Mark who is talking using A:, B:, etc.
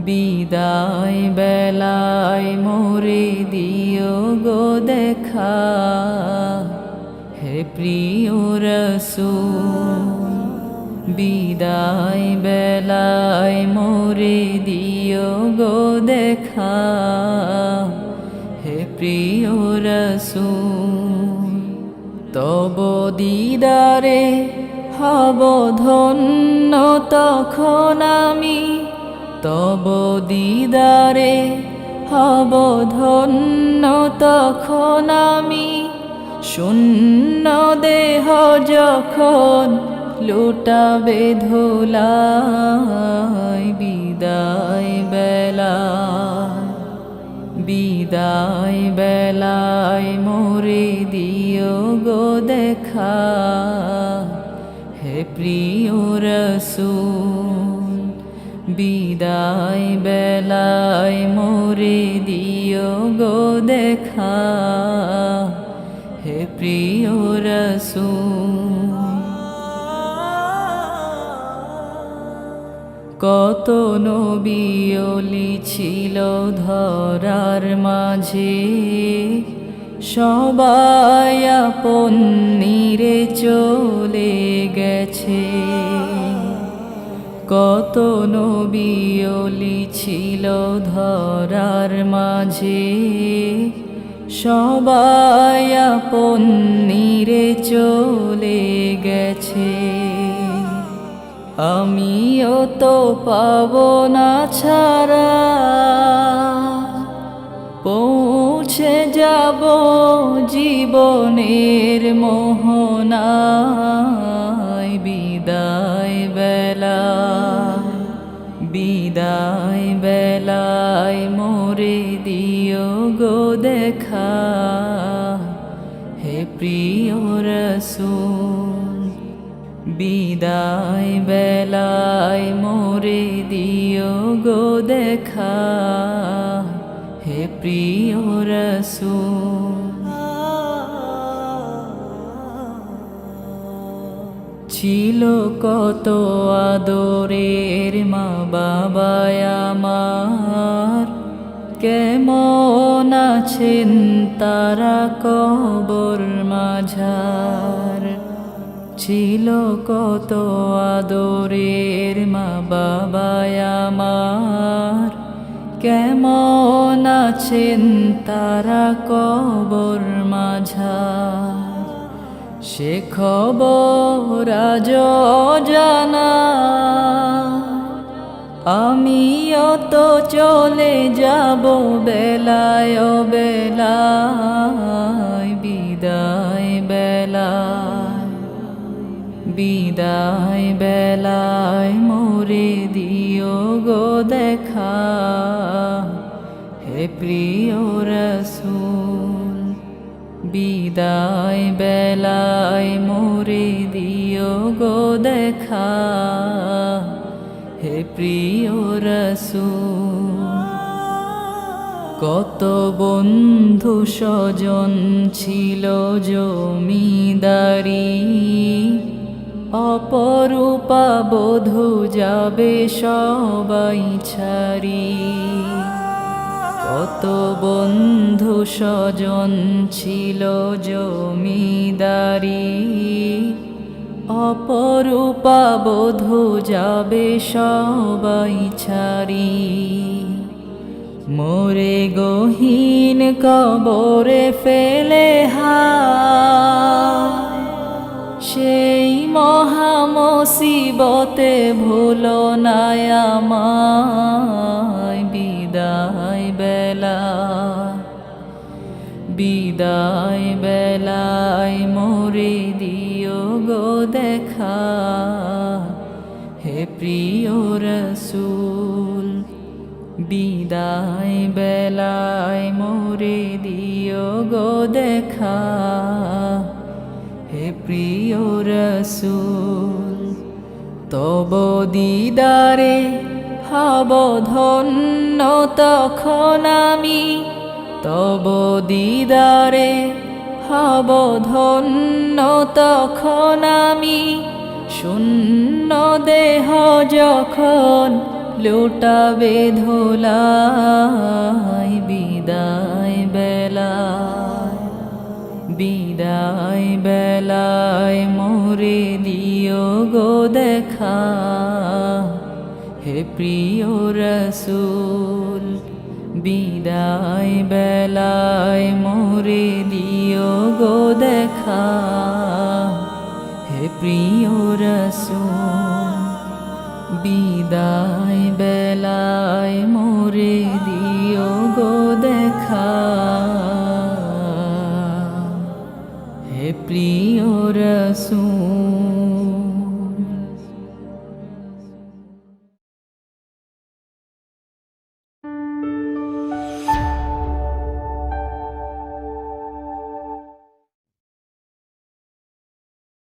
A: বিদায় বেলায় মোরে দিও গো দেখা, হে প্রিয় রসূল। বিদায় বেলায় মোরে দিও গো দেখা, হে প্রিয় রসূল। তব দিদারে হব ধন্য তখন আমি, তব দিদারে হব ধন্য তখন আমি। শূন্য দেহ যখন লুটাবে ধুলায়, বিদায় বেলায় মোরে দিও গো দেখা, হে প্রিয় রসূল। বিদায় বেলায় মোরে দিও গো দেখা, হে প্রিয় রসূল। কত নবী ওলি ছিল ধরার মাঝে, সবাই আপন নিরে চলে গেছে। কত নবী ওলি ছিল ধরার মাঝে, সবাই আপন নিরে চলে গেছে। আমিও তো পাব না ছাড়া, পৌঁছে যাব জীবনের মোহনায়। বিদায় বেলায় মোরে দিও গো দেখা, হে প্রিয় রসূল। বিদায় বেলায় মোরে দিও গো দেখা, হে প্রিয় রসূল। ছিল কত আদরের মা বাবা আমার, কেমন আছেন তারা কবর মাঝার। ছিল কত আদরের মা বাবা আমার, কেমন আছেন তারা কবর মাঝার। সে খবর আজ জানা, আমিও তো চলে যাব বেলায় বেলায়। বিদায় বেলায় মোরে দিও গো দেখা, হে প্রিয় রসূল। বিদায় বেলায় মোরে দিও গো দেখা, হে প্রিয় রসূল। কত বন্ধু স্বজন ছিল জমিদারি, অপরূপা বধূ যাবে সবাই ছাড়ি। কত বন্ধু স্বজন ছিল জমিদারি, অপরূপা বধূ যাবে সবাই ছাড়ি। মোরে গহীন কবরে ফেলে সেই মহা মুসিবতে ভুলো না আমায়। বিদায় বেলায় মোরে দিও গো দেখা, হে প্রিয় রসূল। বিদায় বেলায় মোরে দিও গো দেখা, হে প্রিয় রসূল। তব দিদারে হব ধন্য তখন আমি, তব দিদারে হব ধন্য তখন আমি। শূন্য দেহ যখন লুটাবে ধোলাই, বিদায় বেলায়, বিদায় বেলায় মোরে দিও গো দেখা, হে প্রিয় রসূল। বিদায় বেলায় মোরে দিও গো দেখা, হে প্রিয় রসূল। বিদায় বেলায় মোরে দিও গো দেখা, হে প্রিয় রসূল।